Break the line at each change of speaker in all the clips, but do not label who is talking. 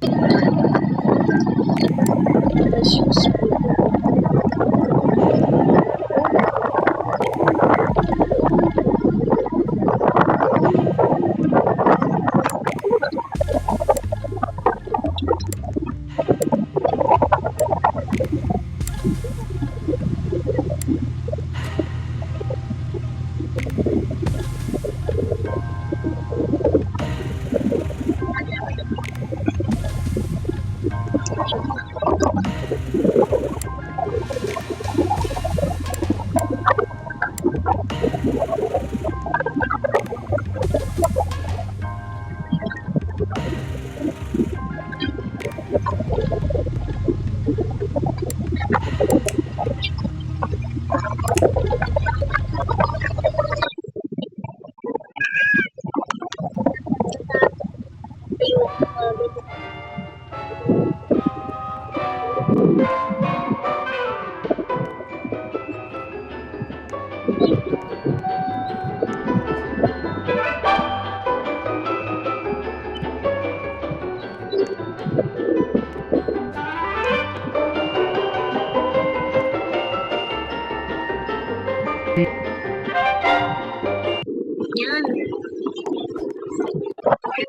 Let's use yan. Okay.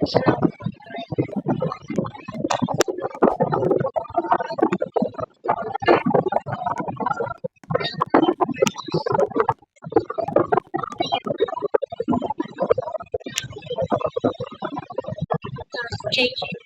So, change it.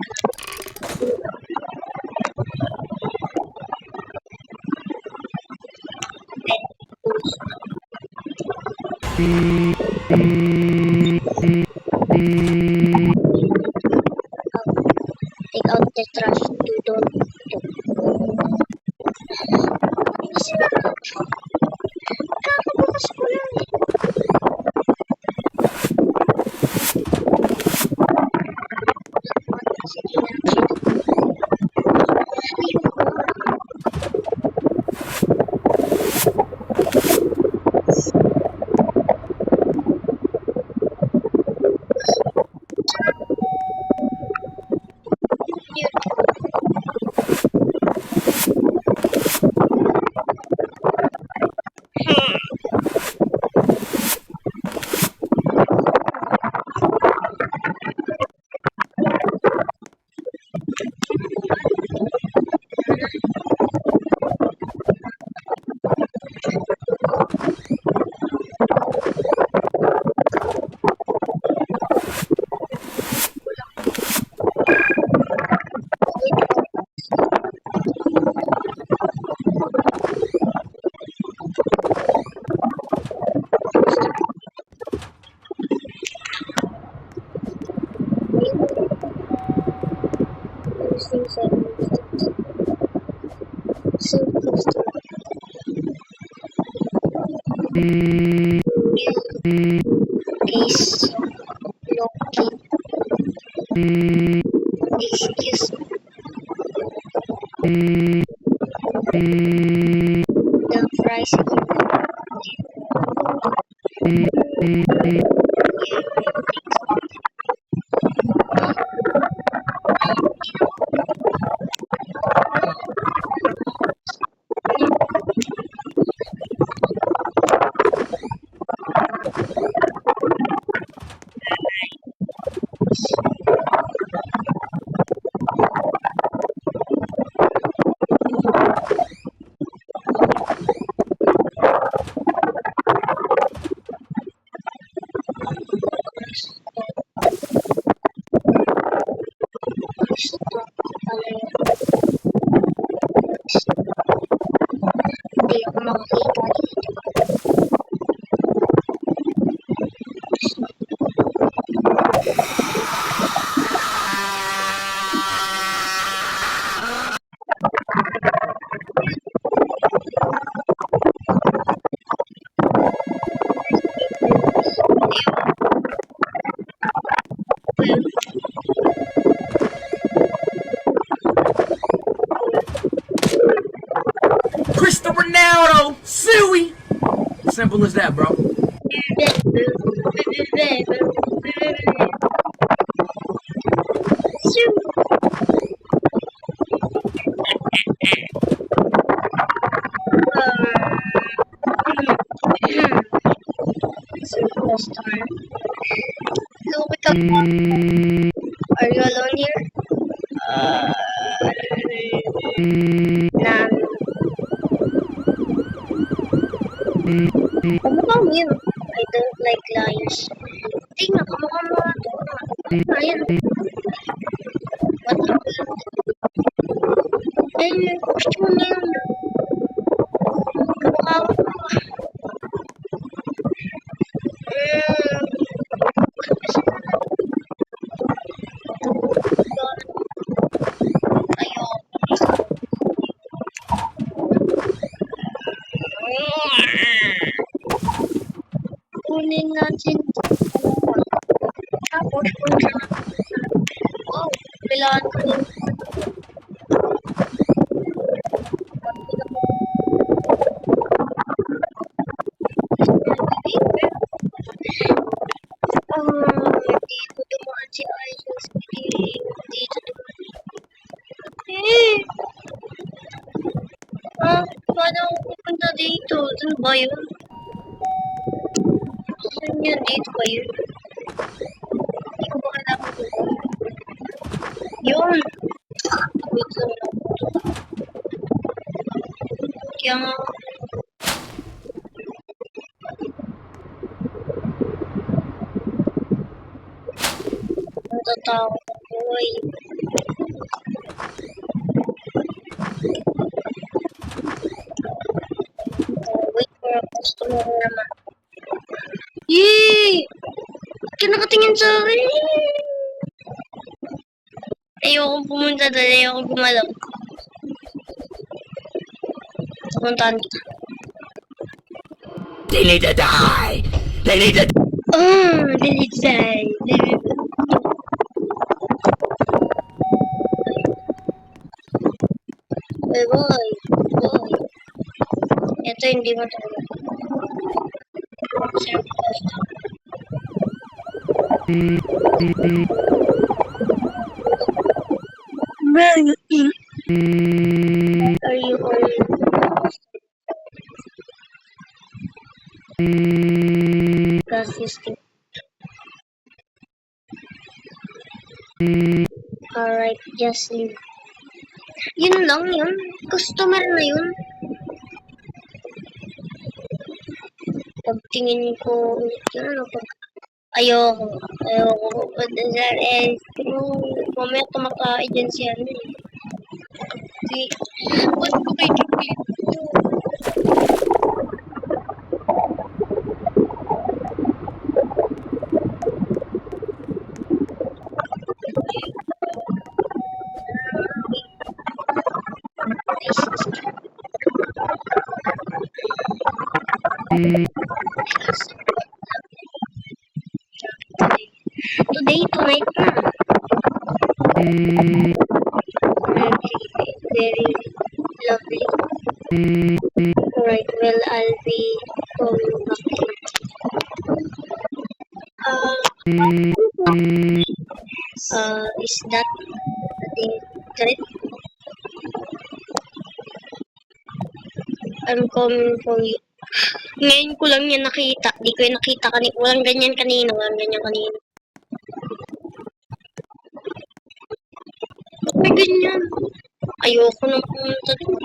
Take out the trash to don't kakabukas ko lang eh. Sige na. Is looking. Excuse the price. Hindi ako makakita dito.
Suey! Simple as that, bro.
Superstar. Look at Are you alone here? Nah. Kamukha mo yun. I don't like liars. Tingnan, kamukha mo nga to. Ayan. What happened? Ayun yung costume na yun. Kamukha mo. Kunin natin ito. Tapos, oh, kailangan ko din. Dito dumaan si Isis. Dito dumaan. Paano ako pupunta dito? Saan ba yun? Saan yun? Dito ba yun? Hindi ko ba kailangan dito? Yun! Wait lang. Kaya nga. Natatakot ako eh. Wait for a customer naman. Yee! Kinakatingin sa akin. Ayokong pumunta doon. Ayokong gumalaw. Pumuntahan kita.
They need to die! They need to
They need to die. Boy. Ito hindi mo talaga. Are you consistent? Alright, just leave. Yun lang yun. Customer na yun. Pagtingin ko ulit yun, ano pag... Ayoko. Pagdasal eh, mamaya tumakain dyan siya. Ba't ko kayo kipit? Tonight na. Very lovely. Alright, well, I'll be going back. Is that the threat? I'm coming for you. Ngayon ko lang yan nakita. Di ko yan nakita kanina. Walang ganyan kanina. May ganyan. Ayoko nang pumunta doon.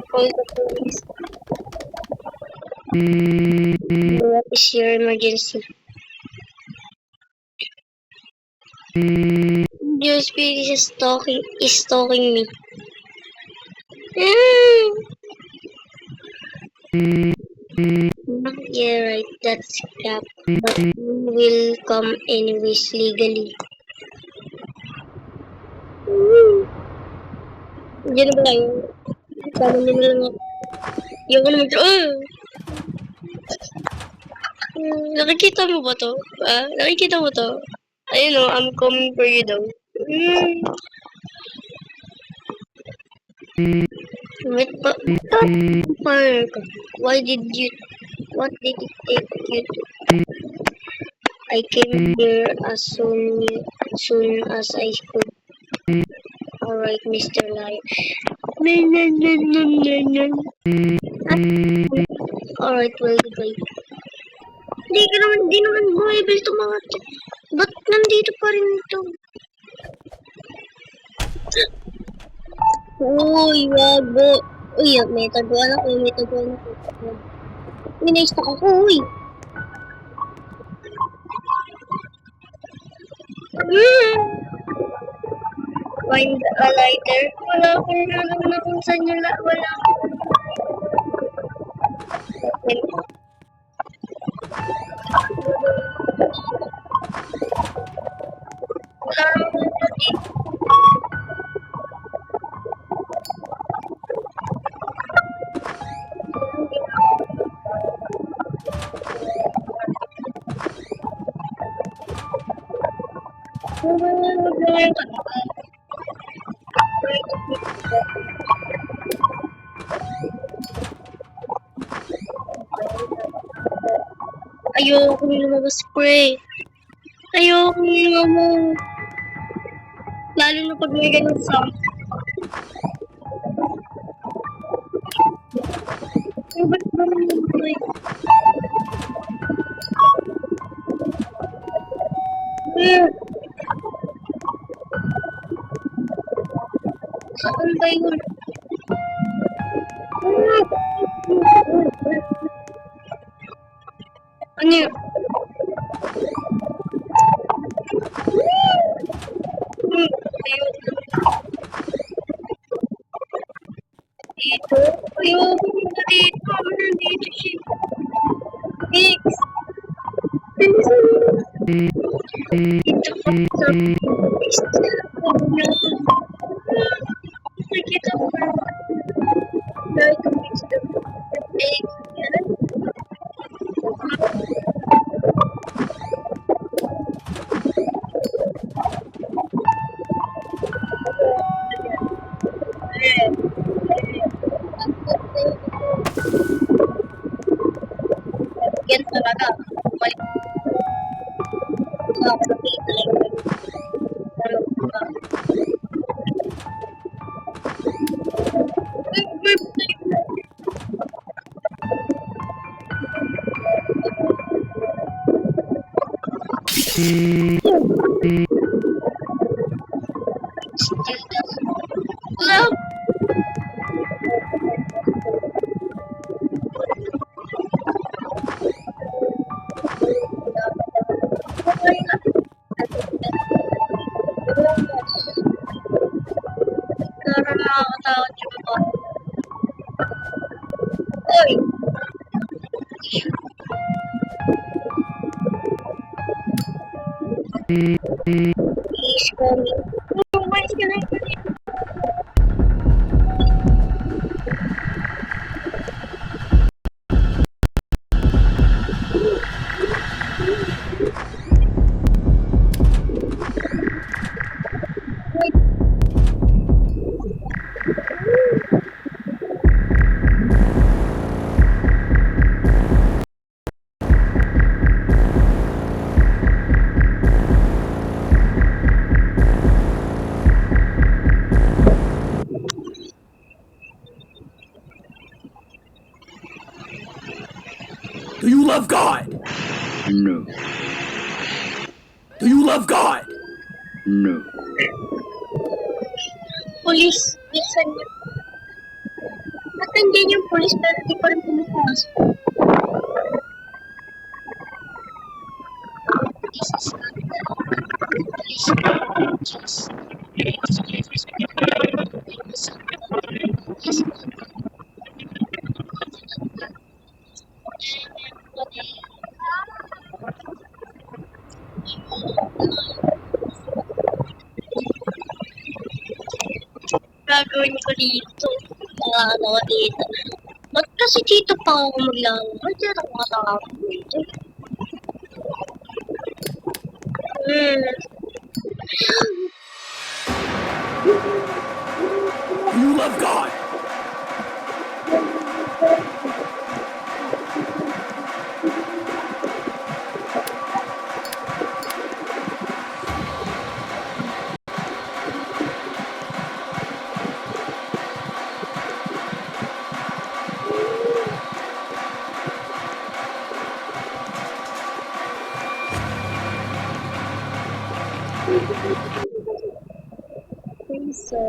Call the police. What is your emergency? Your spirit is stalking me. Yeah, right. That's crap. But we will come anyways legally. Diyan ba lang? Sabi nila lang. Yung ko naman. Nakikita mo ba to? Nakikita mo to? Ayun o, I'm coming for you daw. Wait, why did you, what did it take you to? I came here soon as I could. Alright, Mr. Liar. Alright, well, goodbye. Di naman bumibil to mga to. Ba't nandito pa rin ito? Uy, wago. Uy, may taguan ako. May na-stock ako, uy. Find a lighter. Wala akong alam na kung saan yung wala akong. Wala akong pati. Ayoko lumabas, pre. Ayoko lumabas. Lalo na pag may ganun sound. Ba't ba naman, pre? Saan ba yun? Ano yun? Dito? Ayoko na dito. Nandito siya. Mix. Dito pa sa nakikita ko na. Dahil ko mix the egg. Yan talaga. Balik. Hello? Parang nakakatakot yung ako. Oy! He's coming. Umalis ka na.
Do you love God?
No.
Do you love God?
No.
Police. Bilisan niyo. Ba't nandiyan yung police pero di pa rin pumupunas? This is not the police. Just. Gagawin ko dito. Nakakatawa dito. Ba't kasi dito pa ako maglaro? Ba't dito ako matawag dito? Hmm.
Do you love God?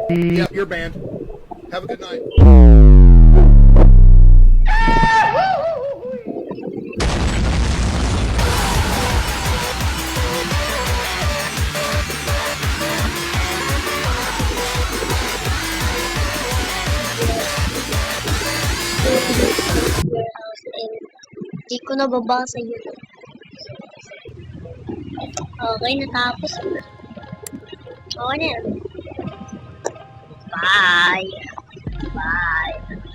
Yep, you're banned. Have a good night.
Warehouse and di ko nababasa yun. Okay, natapos na. Okay na yan. Bye. Bye.